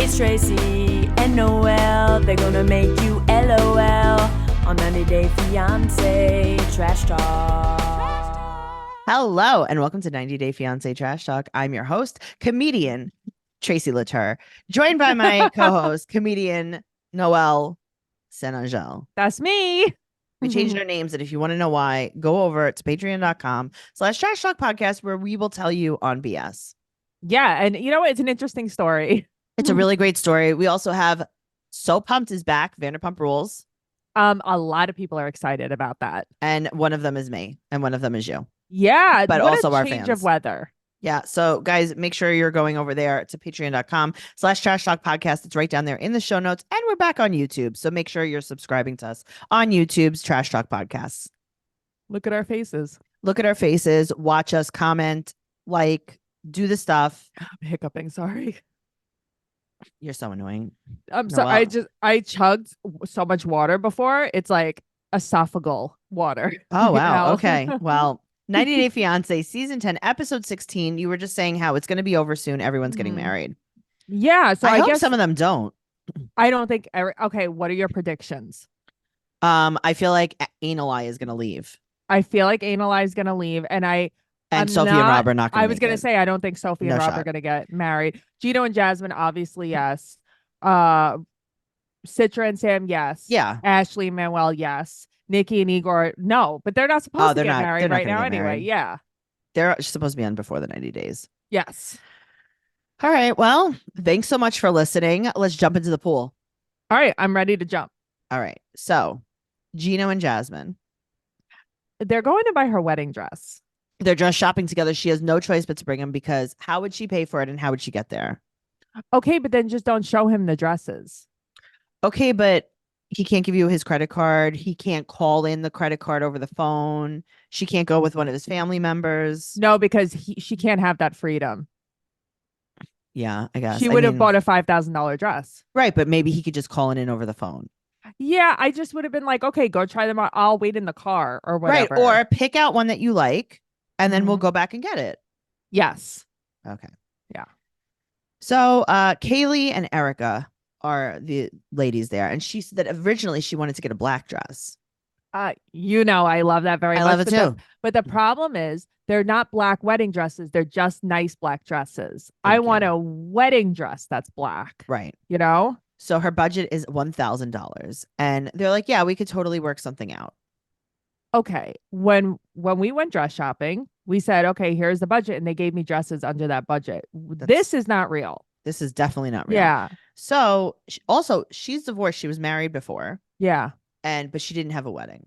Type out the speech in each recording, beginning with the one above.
It's Tracey and Noelle. They're gonna make you LOL on 90 Day Fiancé Trash Talk. Hello, and welcome to 90 Day Fiancé Trash Talk. I'm your host, comedian Tracey Latour, joined by my co-host, comedian Noelle Saint-Angel. That's me. We changed our names, and if you want to know why, go over to patreon.com/Trash Talk Podcast, where we will tell you on BS. Yeah, and you know what? It's an interesting story. It's a really great story. We also have So Pumped is back, Vanderpump Rules. A lot of people are excited about that. And one of them is me, and one of them is you. Yeah, but what also a our change fans. of weather. Yeah. So guys, make sure you're going over there to patreon.com/Trash Talk Podcast. It's right down there in the show notes. And we're back on YouTube. So make sure you're subscribing to us on YouTube's Trash Talk Podcasts. Look at our faces. Look at our faces, watch us, comment, like, do the stuff. I'm hiccuping, sorry. You're so annoying. I'm sorry. I chugged so much water before. It's like esophageal water. Oh, wow. know? Okay. Well, 90 Day Fiancé season 10, episode 16. You were just saying how it's going to be over soon. Everyone's getting married. Yeah. So I hope guess some of them don't. I don't think. Okay. What are your predictions? I feel like Anali is going to leave. I feel like Anali is going to leave. And Sophie and Rob are not going to I was going to say, I don't think Sophie and Rob are going to get married. Gino and Jasmine, obviously, yes. Citra and Sam, yes. Yeah. Ashley and Manuel, yes. Nikki and Igor, no. But they're not supposed to get married right now anyway. Married. Yeah. They're supposed to be on before the 90 days. Yes. All right. Well, thanks so much for listening. Let's jump into the pool. All right. I'm ready to jump. All right. So Gino and Jasmine. They're going to buy her wedding dress. They're just shopping together. She has no choice but to bring him because how would she pay for it and how would she get there? Okay, but then just don't show him the dresses. Okay, but he can't give you his credit card. He can't call in the credit card over the phone. She can't go with one of his family members. No, because she can't have that freedom. Yeah, I guess. She would have bought a $5,000 dress. Right, but maybe he could just call it in over the phone. Yeah, I just would have been like, okay, go try them out. I'll wait in the car or whatever. Right, or pick out one that you like and then we'll go back and get it. Yes. Okay. Yeah. So Kaylee and Erica are the ladies there. And she said that originally she wanted to get a black dress. I love that very much. I love it too. But the problem is they're not black wedding dresses. They're just nice black dresses. I want a wedding dress that's black. Right. You know? So her budget is $1,000. And they're like, yeah, we could totally work something out. Okay. When we went dress shopping, we said, okay, here's the budget. And they gave me dresses under that budget. This is not real. This is definitely not real. Yeah. So she's divorced. She was married before. Yeah. But she didn't have a wedding.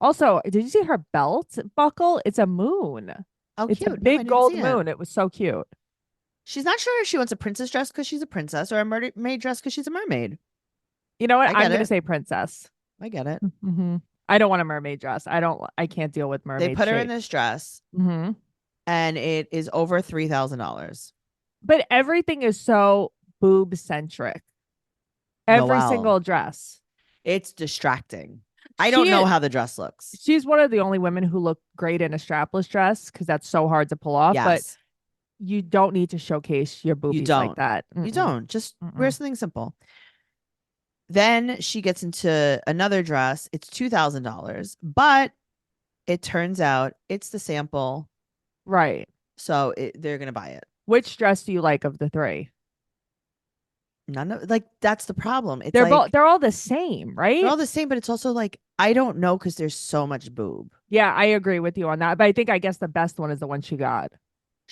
Also, did you see her belt buckle? It's a moon. Oh, it's cute. A big gold moon. It was so cute. She's not sure if she wants a princess dress because she's a princess or a mermaid dress because she's a mermaid. You know what? I'm going to say princess. I get it. Mm-hmm. I don't want a mermaid dress. I can't deal with mermaid. They put her in this dress and it is over $3,000. But everything is so boob centric. Every single dress. It's distracting. I don't know how the dress looks. She's one of the only women who look great in a strapless dress because that's so hard to pull off. Yes. But you don't need to showcase your boobies like that. You don't. Just wear something simple. Then she gets into another dress. It's $2,000, but it turns out it's the sample. Right. So they're going to buy it. Which dress do you like of the three? None of that's the problem. It's they're all the same, right? They're all the same, but it's also like, I don't know because there's so much boob. Yeah, I agree with you on that. But I guess the best one is the one she got.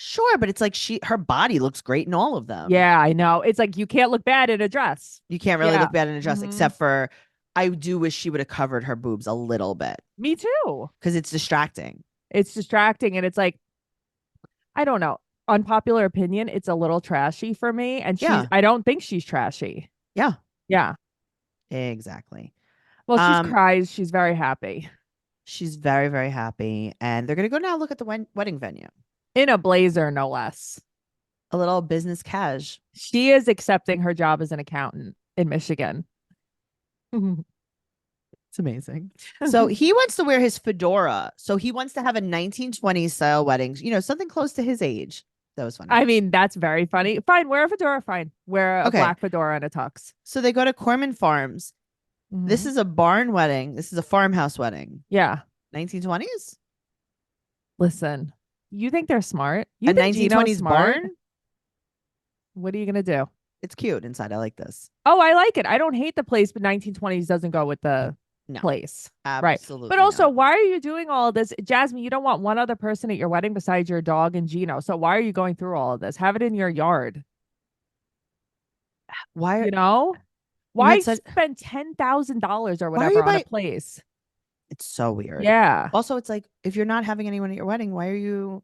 Sure, but it's like her body looks great in all of them. Yeah, I know. It's like you can't look bad in a dress. You can't really look bad in a dress, except for I do wish she would have covered her boobs a little bit. Me too. Because it's distracting. It's distracting, and it's like, I don't know. Unpopular opinion, it's a little trashy for me. And I don't think she's trashy. Yeah. Yeah. Exactly. Well, she cries. She's very happy. She's very, very happy. And they're going to go now look at the wedding venue. In a blazer, no less. A little business cash. She is accepting her job as an accountant in Michigan. It's amazing. So he wants to wear his fedora. So he wants to have a 1920s style wedding, something close to his age. That was funny. I mean, that's very funny. Fine, wear a fedora. Fine, wear a Okay. black fedora and a tux. So they go to Corman Farms. This Mhm. is a barn wedding. This is a farmhouse wedding. Yeah. 1920s? Listen, you think they're smart? You A think Gino's 1920s smart? barn? What are you gonna do? It's cute inside. I like this. Oh, I like it. I don't hate the place, but 1920s doesn't go with the No, place. Right. absolutely. But also, not. why are you doing all of this? Jasmine, you don't want one other person at your wedding besides your dog and Gino. So why are you going through all of this? Have it in your yard. Why? You know? You Why had such- spend $10,000 or Why are whatever you on a buying- place? It's so weird. Yeah. Also, it's like if you're not having anyone at your wedding, why are you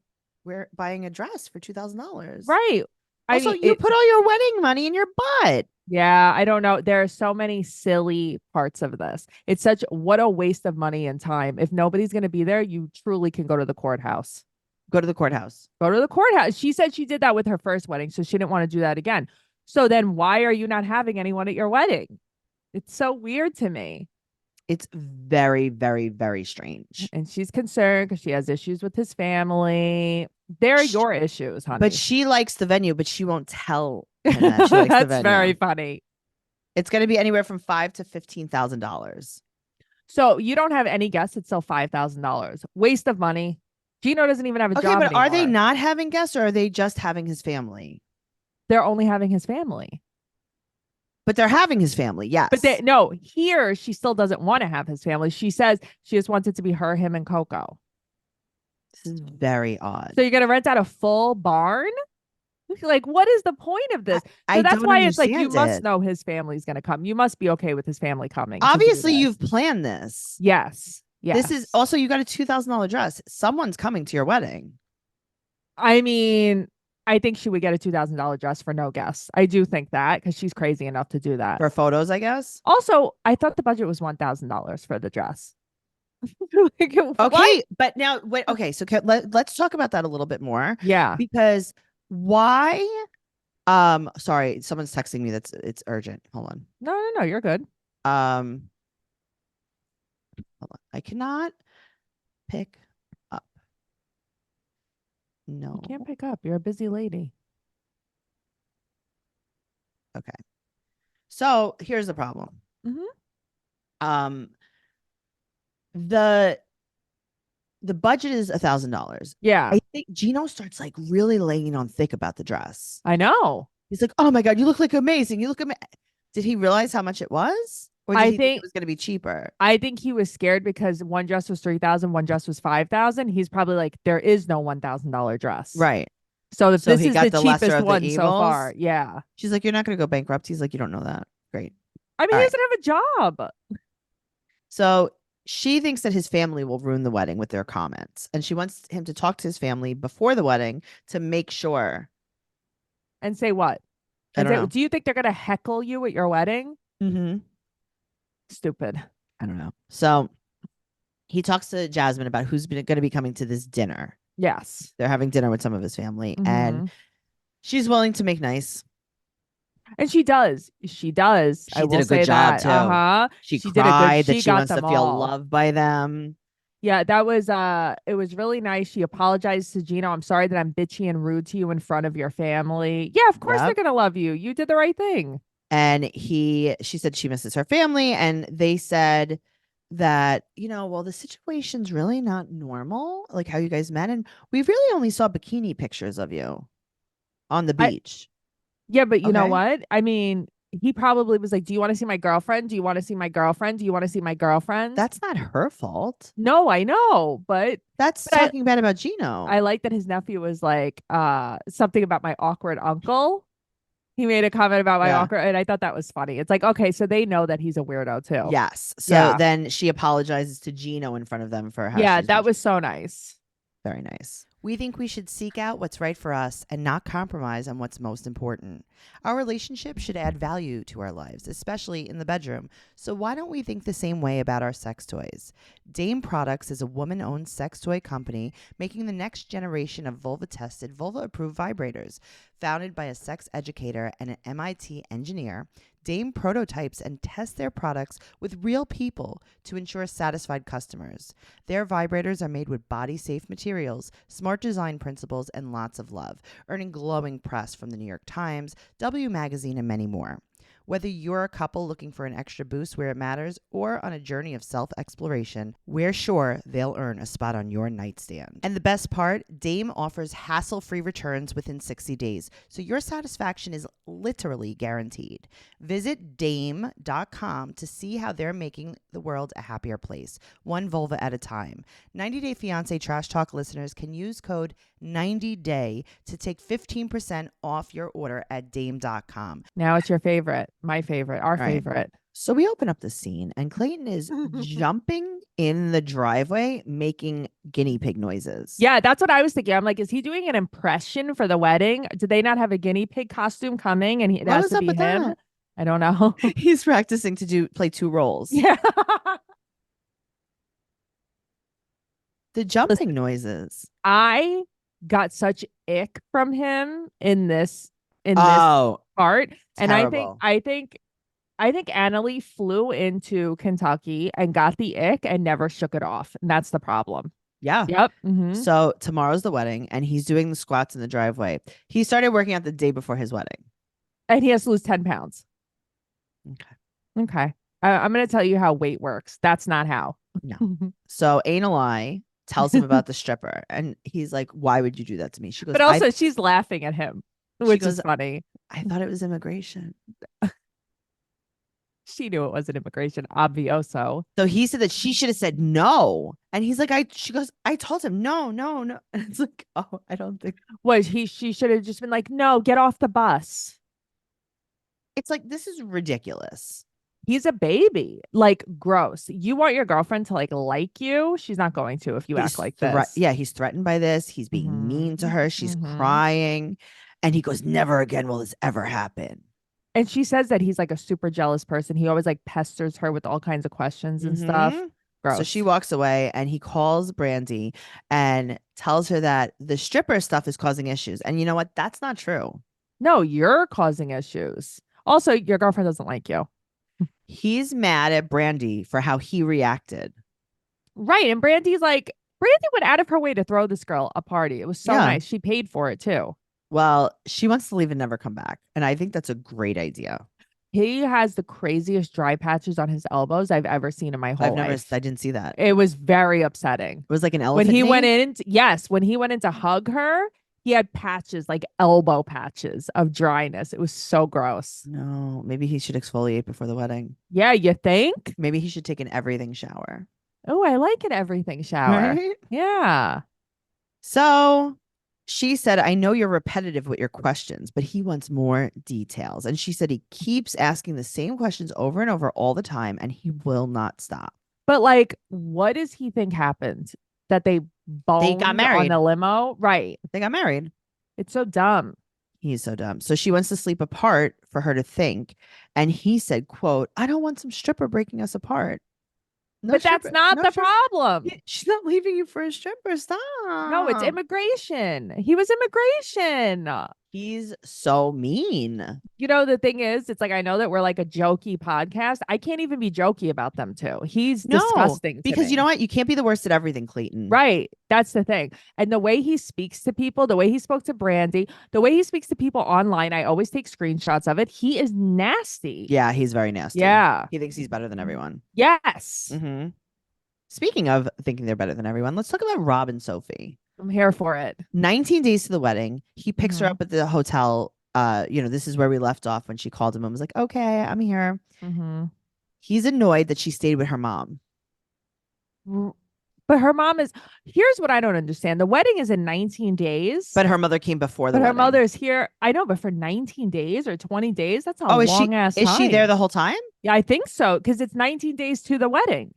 buying a dress for $2,000? Right. Also, I mean, you put all your wedding money in your butt. yeah, I don't know. There are so many silly parts of this. It's such what a waste of money and time. If nobody's going to be there, you truly can go to the courthouse. Go to the courthouse. Go to the courthouse. She said she did that with her first wedding, so she didn't want to do that again. So then why are you not having anyone at your wedding? It's so weird to me. It's very, very, very strange. And she's concerned because she has issues with his family. They're your issues, honey. But she likes the venue, but she won't tell him that she likes the That's venue. very funny. It's going to be anywhere from $5,000 to $15,000. So you don't have any guests. It's still $5,000. Waste of money. Gino doesn't even have a Okay, job but are they anymore. not having guests or are they just having his family? They're only having his family. But they're having his family, yes. But no, here she still doesn't want to have his family. She says she just wants it to be her, him, and Coco. This is very odd. So you're gonna rent out a full barn? Like, what is the point of this? So I that's don't why it's like you understand must it. know his family's gonna come. You must be okay with his family coming. to do Obviously, this. you've planned this. Yes. Yes. This is also, you got a $2,000 dress. Someone's coming to your wedding. I mean, I think she would get a $2,000 dress for no guests. I do think that because she's crazy enough to do that. For photos, I guess. Also, I thought the budget was $1,000 for the dress. Like, Okay, what? but now wait. Okay, so let's talk about that a little bit more Yeah. because why? Sorry, someone's texting me. It's urgent. Hold on. No, you're good. Hold on. I cannot pick up. No. You can't pick up. You're a busy lady. Okay. So here's the problem. Mhm. The budget is $1,000. Yeah, I think Gino starts like really laying on thick about the dress. I know. He's like, "Oh my God, you look like amazing. You look amazing." Did he realize how much it was? Or did I he think it was going to be cheaper? I think he was scared because one dress was $3,000, one dress was $5,000. He's probably like, there is no $1,000 dress. Right. So if So this he is got the the lesser cheapest of the one so evils? far, yeah. She's like, "You're not going to go bankrupt." He's like, "You don't know that." Great. I mean, All he right. doesn't have a job. So she thinks that his family will ruin the wedding with their comments. And she wants him to talk to his family before the wedding to make sure. And say what? I And don't say, know. do you think they're gonna heckle you at your wedding? Mm-hmm. Stupid. I don't know. So he talks to Jasmine about who's going to be coming to this dinner. Yes. They're having dinner with some of his family. And Mhm. she's willing to make nice. And she does. She does. She I did will a good say job, that. too. Uh-huh. She She did a good- cried that she she got wants to them feel all. loved by them. Yeah, that was it was really nice. She apologized to Gino. I'm sorry that I'm bitchy and rude to you in front of your family. Yeah, of course they're Yep. gonna love you. You did the right thing. And she said she misses her family. And they said that, well, the situation's really not normal, like how you guys met. And we really only saw bikini pictures of you on the beach. Yeah, but you know Okay. what? I mean, he probably was like, do you want to see my girlfriend? Do you want to see my girlfriend? Do you want to see my girlfriend? That's not her fault. No, I know, but That's But I- talking bad about Gino. I like that his nephew was like something about my awkward uncle. He made a comment about my Yeah. awkward, and I thought that was funny. It's like, okay, so they know that he's a weirdo too. Yes. So Yeah. then she apologizes to Gino in front of them for how Yeah, she's that been was so nice. very nice. We think we should seek out what's right for us and not compromise on what's most important. Our relationship should add value to our lives, especially in the bedroom. So why don't we think the same way about our sex toys? Dame Products is a woman-owned sex toy company making the next generation of vulva-tested, vulva-approved vibrators. Founded by a sex educator and an MIT engineer, Dame prototypes and tests their products with real people to ensure satisfied customers. Their vibrators are made with body-safe materials, smart design principles, and lots of love, earning glowing press from the New York Times, W Magazine, and many more. Whether you're a couple looking for an extra boost where it matters or on a journey of self-exploration, we're sure they'll earn a spot on your nightstand. And the best part, Dame offers hassle-free returns within 60 days, so your satisfaction is literally guaranteed. Visit Dame.com to see how they're making the world a happier place, one vulva at a time. 90 Day Fiancé Trash Talk listeners can use code 90day to take 15% off your order at Dame.com. Now it's your favorite, my favorite, our Right. favorite. So we open up the scene and Clayton is jumping in the driveway, making guinea pig noises. Yeah, that's what I was thinking. I'm like, is he doing an impression for the wedding? Did they not have a guinea pig costume coming and it What has was to up be with him? that? I don't know. He's practicing to play two roles. Yeah. The jumping noises. I got such ick from him in this Oh, part. And terrible. I think Annalie flew into Kentucky and got the ick and never shook it off. And that's the problem. Yeah. Yep. Mhm. So tomorrow's the wedding and he's doing the squats in the driveway. He started working out the day before his wedding. And he has to lose 10 pounds. Okay. Okay. I'm going to tell you how weight works. That's not how. No. So Anal Eye tells him about the stripper and he's like, why would you do that to me? She goes, But also she's laughing at him, which goes, is funny. I thought it was immigration. She knew it wasn't immigration, obvioso. So he said that she should have said no. And he's like, she goes, I told him no. And it's like, oh, I don't think. She should have just been like, no, get off the bus. It's like, this is ridiculous. He's a baby. Like, gross. You want your girlfriend to like you? She's not going to if you act like this. Yeah, he's threatened by this. He's being mean to her. She's crying. And he goes, never again will this ever happen. And she says that he's like a super jealous person. He always pesters her with all kinds of questions and stuff. Gross. So she walks away and he calls Brandy and tells her that the stripper stuff is causing issues. And you know what? That's not true. No, you're causing issues. Also, your girlfriend doesn't like you. He's mad at Brandy for how he reacted. Right. And Brandy went out of her way to throw this girl a party. It was so nice. She paid for it too. Well, she wants to leave and never come back. And I think that's a great idea. He has the craziest dry patches on his elbows I've ever seen in my whole life. I didn't see that. It was very upsetting. It was like an elephant. When he went in to hug her, he had patches, like elbow patches of dryness. It was so gross. No, maybe he should exfoliate before the wedding. Yeah, you think? Maybe he should take an everything shower. Oh, I like an everything shower. Right? Yeah. So she said, I know you're repetitive with your questions, but he wants more details. And she said he keeps asking the same questions over and over all the time, and he will not stop. But what does he think happened? That they got married on the limo? Right. They got married. It's so dumb. He's so dumb. So she wants to sleep apart for her to think. And he said, quote, I don't want some stripper breaking us apart. But that's not the problem. She's not leaving you for a stripper. Stop. No, it's immigration. He was immigration. He's so mean. You know, the thing is, it's I know that we're a jokey podcast. I can't even be jokey about them too. He's disgusting. Because you know what? You can't be the worst at everything, Clayton. Right. That's the thing. And the way he speaks to people, the way he spoke to Brandy, the way he speaks to people online, I always take screenshots of it. He is nasty. Yeah, he's very nasty. Yeah. He thinks he's better than everyone. Yes. Mm-hmm. Speaking of thinking they're better than everyone, let's talk about Rob and Sophie. I'm here for it. 19 days to the wedding. He picks her up at the hotel. This is where we left off when she called him and was like, okay, I'm here. He's annoyed that she stayed with her mom. But her mom here's what I don't understand. The wedding is in 19 days. But her mother came before the wedding. Her mother's here. I know, but for 19 days or 20 days, that's a long ass time. Is she there the whole time? Yeah, I think so. Because it's 19 days to the wedding.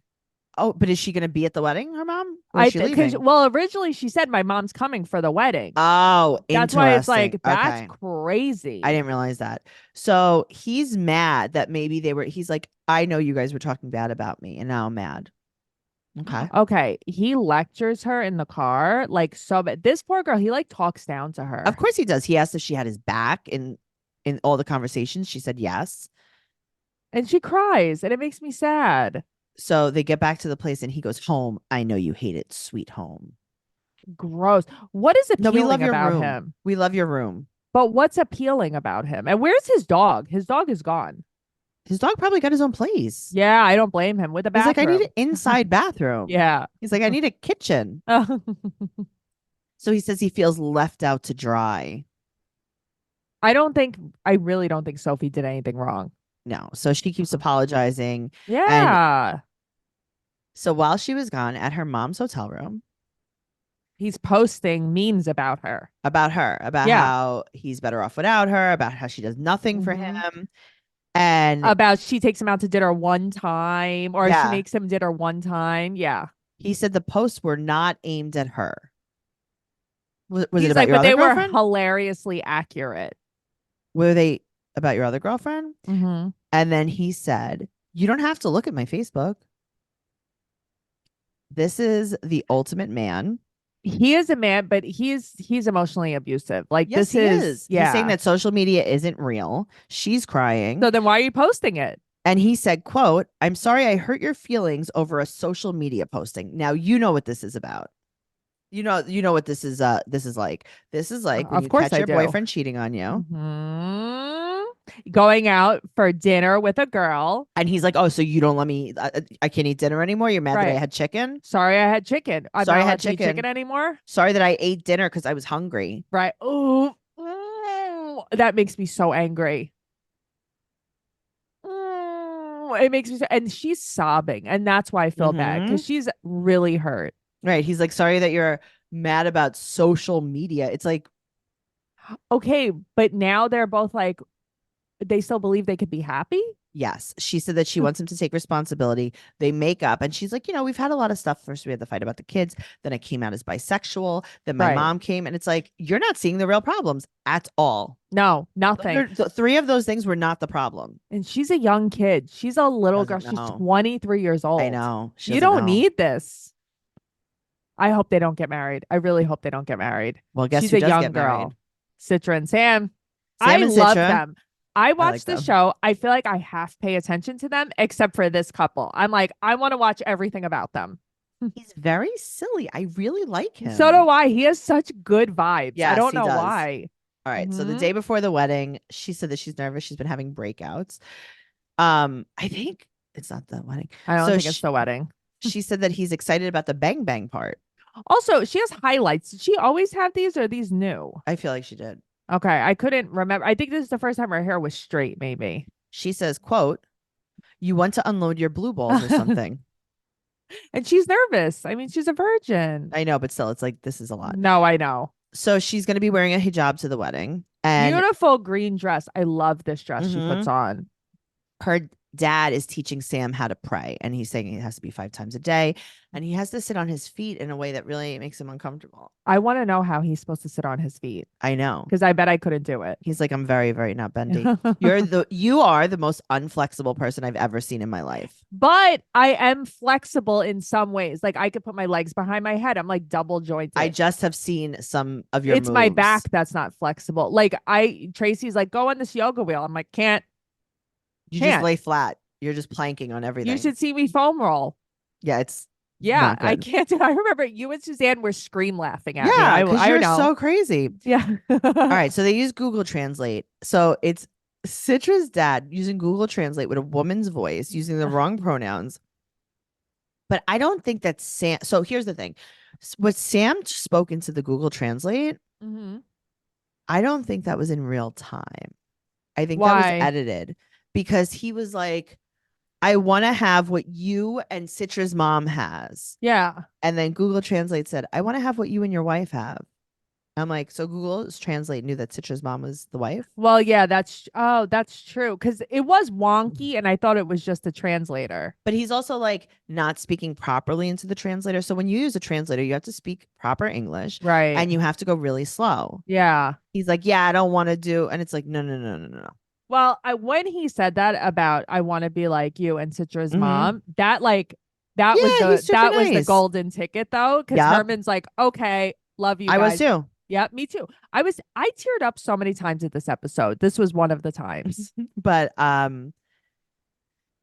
Oh, but is she going to be at the wedding, her mom? Or is she leaving? Well, originally she said my mom's coming for the wedding. Oh, that's why it's that's crazy. I didn't realize that. So he's mad that maybe he's like, I know you guys were talking bad about me and now I'm mad. Okay. He lectures her in the car. So bad. This poor girl, he talks down to her. Of course he does. He asked if she had his back in all the conversations. She said yes. And she cries and it makes me sad. So they get back to the place and he goes, home. I know you hate it. Sweet home. Gross. What is No, we love appealing your about room. him? We love your room. But what's appealing about him? And where's his dog? His dog is gone. His dog probably got his own place. Yeah, I don't blame him with a He's like, I bathroom. need an inside bathroom. Yeah. He's like, I need a kitchen. So he says he feels left out to dry. I really don't think Sophie did anything wrong. No. So she keeps apologizing. Yeah. So while she was gone at her mom's hotel room, He's posting memes about her. about Yeah. how he's better off without her, about how she does nothing for Mhm. him. And About she takes him out to dinner one time or she Yeah. makes him dinner one time. Yeah. he said the posts were not aimed at her. Was it He's about like, your but other they were girlfriend? hilariously accurate. Were they about your other girlfriend? Mm-hmm. And then he said, you don't have to look at my Facebook. This is the ultimate man. He is a man, but he's emotionally abusive. Like Yes, this he is. Yeah. He's saying that social media isn't real. She's crying. So then why are you posting it? And he said, quote, I'm sorry I hurt your feelings over a social media posting. Now you know what this is about. You know what this is like. This is like when Of you course catch I your do. boyfriend cheating on you. Mhm. Going out for dinner with a girl. And he's like, oh, so you don't let me, I can't eat dinner anymore. You're mad that I Right. had chicken. Sorry, I had chicken. I'm Sorry, not I allowed had to eat chicken. chicken anymore. Sorry that I ate dinner because I was hungry. Right. Ooh. That makes me so angry. It makes me and she's sobbing. And that's why I feel bad because she's really hurt. Right. He's like, sorry that you're mad about social media. It's like, Okay, but now they're both like, they still believe they could be happy. yes. She said that she wants him to take responsibility. They make up. And she's like, we've had a lot of stuff. First, we had the fight about the kids. Then I came out as bisexual. Then my Right. mom came. And it's like, you're not seeing the real problems at all. No, nothing. Three of those things were not the problem. And she's a young kid. She's a little girl. Doesn't She's know. 23 years old. I know. She You doesn't don't know. need this. I hope they don't get married. I really hope they don't get married. Well, guess She's who a does young get girl. married? Citra and Sam. Sam I and love Citra. them. I watch like the them. show. I feel like I have to pay attention to them, except for this couple. I'm like, I want to watch everything about them. He's very silly. I really like him. So do I. He has such good vibes. I Yes, don't he know does. why. All right. So the Mhm. day before the wedding, she said that she's nervous. She's been having breakouts. I think it's not the wedding. I don't So think it's the wedding. She said that he's excited about the bang bang part. Also, she has highlights. Did she always have these or are these new? I feel like she did. Okay. I couldn't remember. I think this is the first time her hair was straight, maybe. She says, quote, you want to unload your blue balls or something. And she's nervous. I mean, she's a virgin. I know, but still, it's like, this is a lot. No, I know. So she's going to be wearing a hijab to the wedding. And Beautiful green dress. I love this dress she puts on. her dad is teaching Sam how to pray. And he's saying it has to be 5 times a day. And he has to sit on his feet in a way that really makes him uncomfortable. I want to know how he's supposed to sit on his feet I know. because I bet I couldn't do it. He's like, I'm very, very not bendy. You are the most unflexible person I've ever seen in my life. But I am flexible in some ways. Like I could put my legs behind my head. I'm like double jointed. I just have seen some of your It's my moves. back that's not flexible. Like Tracy's like, go on this yoga wheel. I'm like, can't. You Can't. just lay flat. You're just planking on everything. You should see me foam roll. Yeah, it's Yeah, not I good. can't do. I remember you and Suzanne were scream laughing at me. Yeah, because I you're know. so crazy. Yeah. All right, so they use Google Translate. So it's Citra's dad using Google Translate with a woman's voice, using the wrong pronouns. But I don't think that Sam. So here's the thing: what Sam spoke into the Google Translate, Mhm. I don't think that was in real time. I think that Why? was edited because he was like, I want to have what you and Citra's mom has. Yeah. And then Google Translate said, I want to have what you and your wife have. I'm like, so Google Translate knew that Citra's mom was the wife? Well, yeah, that's true. Because it was wonky and I thought it was just a translator. But he's also like not speaking properly into the translator. So when you use a translator, you have to speak proper English. Right. And you have to go really slow. Yeah. He's like, yeah, I don't want to do. And it's like, no. Well, when he said that about I want to be like you and Citra's Mhm. mom, that Yeah, was he's super that was the nice. golden ticket though. Because Yep. Herman's like, okay, love you I guys. was too. Yeah, me too. I teared up so many times at this episode. This was one of the times. But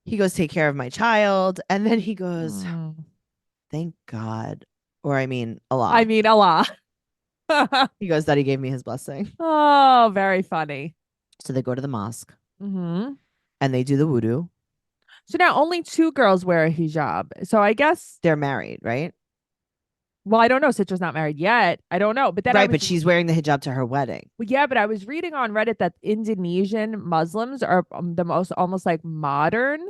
he goes, take care of my child. And then he goes, Mm. thank God. Or I mean, Allah. I mean, a lot. He goes, that he gave me his blessing. Oh, very funny. So they go to the mosque Hmm. and they do the wudu. So now only 2 girls wear a hijab. So I guess, They're married, right? well, I don't know. Citra's not married yet. I don't know. But then Right, but she's wearing the hijab to her wedding. well, yeah, but I was reading on Reddit that Indonesian Muslims are the most almost like modern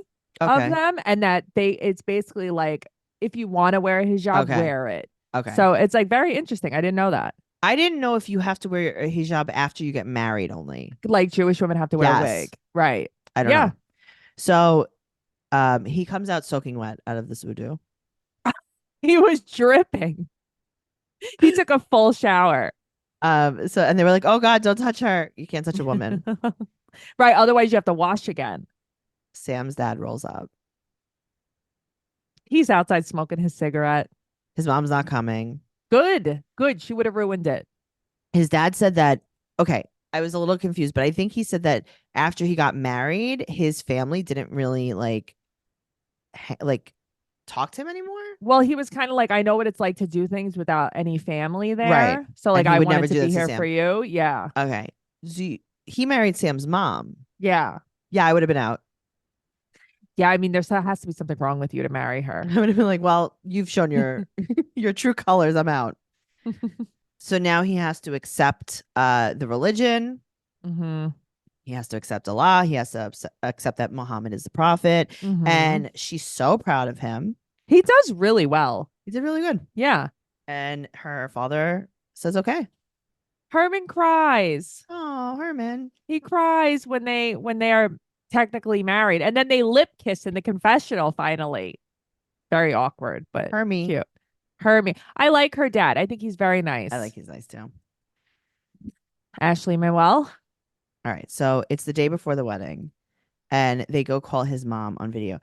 of Okay. them, and that it's basically like if you want to wear a hijab, Okay. wear it. Okay. So it's like very interesting. I didn't know that. I didn't know if you have to wear a hijab after you get married only. Like Jewish women have to wear a Yes. wig. Right. I don't Yeah. know. So he comes out soaking wet out of this wudu. He was dripping. He took a full shower. So and they were like, oh God, don't touch her. You can't touch a woman. Right. Otherwise, you have to wash again. Sam's dad rolls up. He's outside smoking his cigarette. His mom's not coming. Good. Good. She would have ruined it. His dad said that, okay, I was a little confused, but I think he said that after he got married, his family didn't really like talk to him anymore. Well, he was kind of like, I know what it's like to do things without any family there. Right. So like, And he I would never wanted to do be this to here Sam. for you. Yeah. Okay. So he married Sam's mom. Yeah. Yeah, I would have been out. Yeah. I mean, there has to be something wrong with you to marry her. I would have been like, well, you've shown your your true colors. I'm out. So now he has to accept the religion. Mm-hmm. He has to accept Allah. He has to accept that Muhammad is the prophet. Mm-hmm. And she's so proud of him. He does really well. He did really good. Yeah. And her father says, okay. Herman cries. Oh, Herman. He cries when they are technically married, and then they lip kiss in the confessional finally. Very awkward, but Hermie. cute. Hermie. I like her dad. I think he's very nice. I like he's nice too. Ashley Manuel. All right. So it's the day before the wedding and they go call his mom on video.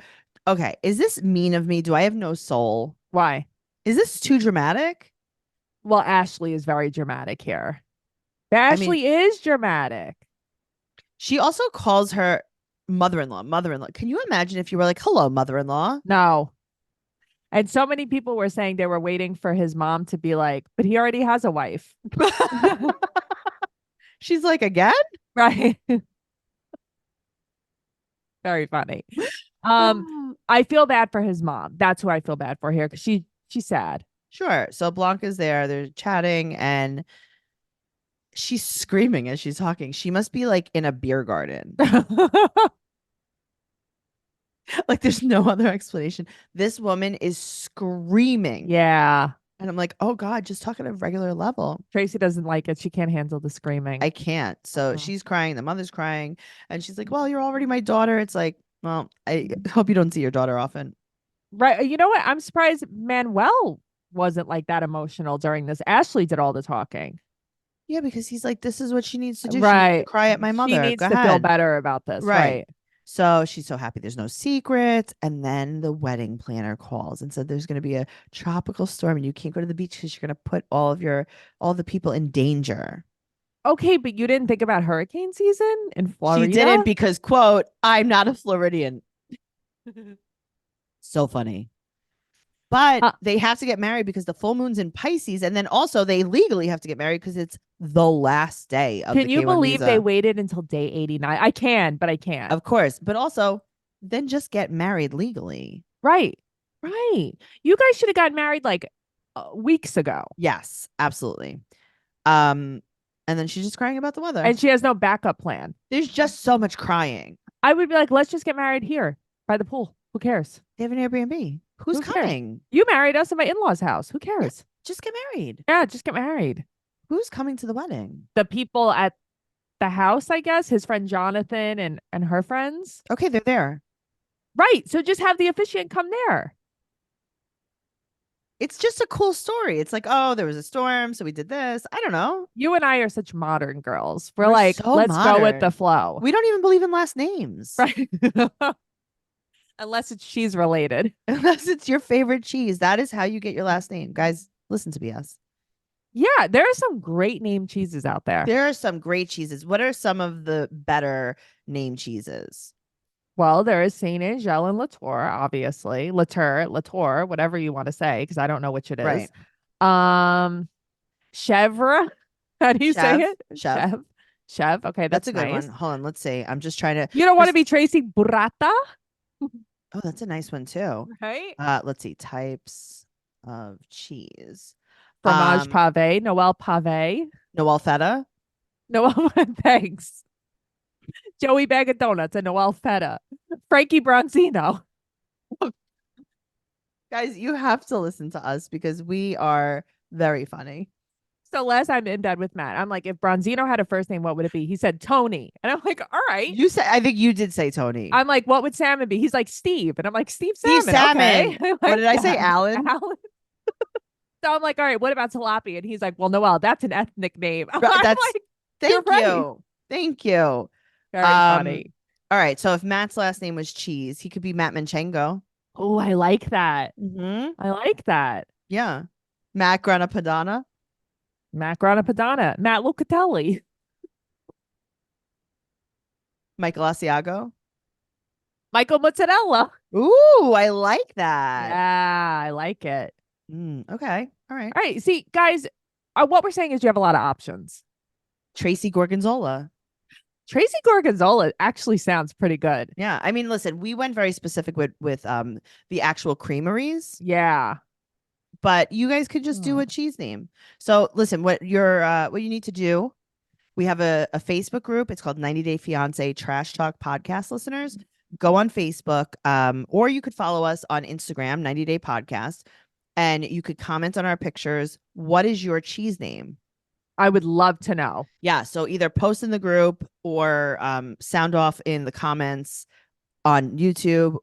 Okay. Is this mean of me? Do I have no soul? Why? Is this too dramatic? Well, Ashley is very dramatic here. Ashley is dramatic. She also calls her mother-in-law. Can you imagine if you were like, hello, mother-in-law? No. And so many people were saying they were waiting for his mom to be like, but he already has a wife. She's like, again? Right. Very funny. I feel bad for his mom. That's who I feel bad for here because she's sad. Sure. So Blanca's there. They're chatting and she's screaming as she's talking. She must be like in a beer garden. Like there's no other explanation. This woman is screaming. Yeah. And I'm like, oh God, just talk at a regular level. Tracey doesn't like it. She can't handle the screaming. I can't. So she's crying. The mother's crying. And she's like, well, you're already my daughter. It's like, well, I hope you don't see your daughter often. Right. You know what? I'm surprised Manuel wasn't like that emotional during this. Ashley did all the talking. Yeah, because he's like, this is what she needs to do. Right. She needs to cry at my mother. She needs Go to feel ahead. better about this. Right. Right. So she's so happy there's no secrets. And then the wedding planner calls and said there's going to be a tropical storm and you can't go to the beach because you're going to put all the people in danger. Okay, but you didn't think about hurricane season in Florida? She didn't because, quote, I'm not a Floridian. So funny. But they have to get married because the full moon's in Pisces. And then also they legally have to get married because it's the last day of Can the you K1 believe visa. they waited until day 89? I can, but I can't. Of course. But also then just get married legally. Right. Right. You guys should have gotten married like weeks ago. Yes, absolutely. And then she's just crying about the weather. And she has no backup plan. There's just so much crying. I would be like, let's just get married here by the pool. Who cares? They have an Airbnb. Who's Who cares? coming? You married us in my in-laws' house. Who cares? Just get married. Yeah, just get married. Who's coming to the wedding? The people at the house, I guess, his friend Jonathan and her friends. Okay, they're there. Right. So just have the officiant come there. It's just a cool story. It's like, oh, there was a storm, so we did this. I don't know. You and I are such modern girls. We're We're like, so let's go with modern. the flow. We don't even believe in last names. Right. Unless it's cheese related. Unless it's your favorite cheese. That is how you get your last name. Guys, listen to BS. Yeah, there are some great name cheeses out there. There are some great cheeses. What are some of the better name cheeses? Well, there is Saint Angel and Latour, obviously. Latour, whatever you want to say, because I don't know which it Right. is. Chèvre. How do you say Chev. it? Chev. Chev. Okay, That's that's a good nice. one. Hold on. Let's see. I'm just trying to. You don't want to Chris- be Tracy Burrata, Oh, that's a nice one too. right? Let's see. Types of cheese. Fromage pave, Noelle pave. Noelle feta. Noelle, thanks. Joey Bag of Donuts and Noelle feta. Frankie Bronzino. Guys, you have to listen to us because we are very funny. So last time in bed with Matt, I'm like, if Bronzino had a first name, what would it be? He said Tony. And I'm like, all right. You said, I think you did say Tony. I'm like, what would Salmon be? He's like, Steve. And I'm like, Steve Steve Salmon. Salmon. Okay. What did I say? Alan? Alan. So I'm like, all right, what about tilapia? And he's like, well, Noelle, that's an ethnic name. I'm That's like, thank right. you. Thank you. Very funny. All right. So if Matt's last name was Cheese, he could be Matt Manchengo. Oh, I like that. Mm-hmm. I like that. Yeah. Matt Granapadana. Matt Granapadana. Matt Locatelli. Michael Asiago. Michael Mozzarella. Ooh, I like that. Yeah, I like it. Okay. All right. All right. See, guys, what we're saying is you have a lot of options. Tracy Gorgonzola. Tracey Carnazzo actually sounds pretty good. Yeah. I mean, listen, we went very specific with the actual creameries. Yeah. But you guys could just do a cheese name. So listen, what you need to do, we have a Facebook group. It's called 90 Day Fiance Trash Talk Podcast listeners. Go on Facebook, or you could follow us on Instagram, 90 Day Podcast, and you could comment on our pictures. What is your cheese name? I would love to know. Yeah. So either post in the group or sound off in the comments on YouTube.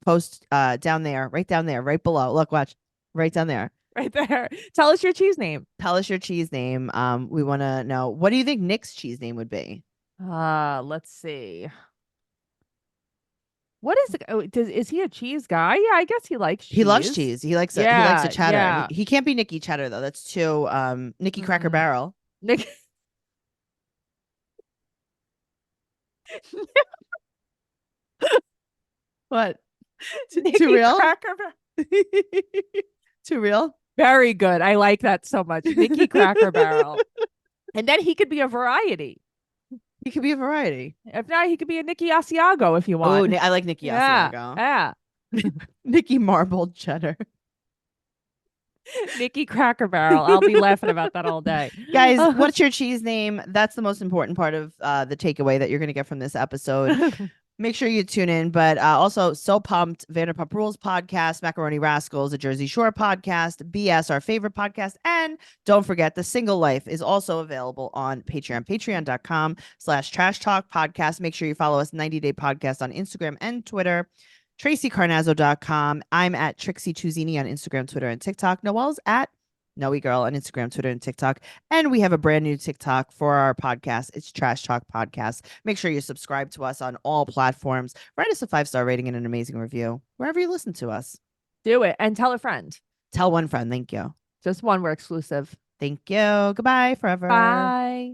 Post right down there, right below. Look, watch. Right down there. Right there. Tell us your cheese name. Tell us your cheese name. We want to know, what do you think Nick's cheese name would be? Let's see. What is it? Oh, is he a cheese guy? Yeah, I guess he likes cheese. He loves cheese. He likes a cheddar. Yeah. He can't be Nicky Cheddar though. That's too Nicky Cracker Barrel. Nick. What? Nicky Too real? Cracker Too real? Very good. I like that so much. Nicky Cracker Barrel. And then he could be a variety. He could be a variety. If not, he could be a Nicky Asiago if you want. Oh, I like Nicky Asiago. Yeah. Nicky Marbled Cheddar. Nicky Cracker Barrel. I'll be laughing about that all day. Guys, what's your cheese name? That's the most important part of the takeaway that you're going to get from this episode. Make sure you tune in. But also, So Pumped, Vanderpump Rules podcast, Macaroni Rascals, a Jersey Shore podcast, BS, our favorite podcast. And don't forget, The Single Life is also available on Patreon, patreon.com/Trash Talk Podcast. Make sure you follow us, 90 Day Podcast, on Instagram and Twitter. TraceyCarnazzo.com. I'm at Trixie Chuzini on Instagram, Twitter, and TikTok. Noelle's at Noe Girl on Instagram, Twitter, and TikTok. And we have a brand new TikTok for our podcast. It's Trash Talk Podcast. Make sure you subscribe to us on all platforms. Write us a 5-star rating and an amazing review wherever you listen to us. Do it. And tell a friend. Tell one friend. Thank you. Just one. We're exclusive. Thank you. Goodbye forever. Bye.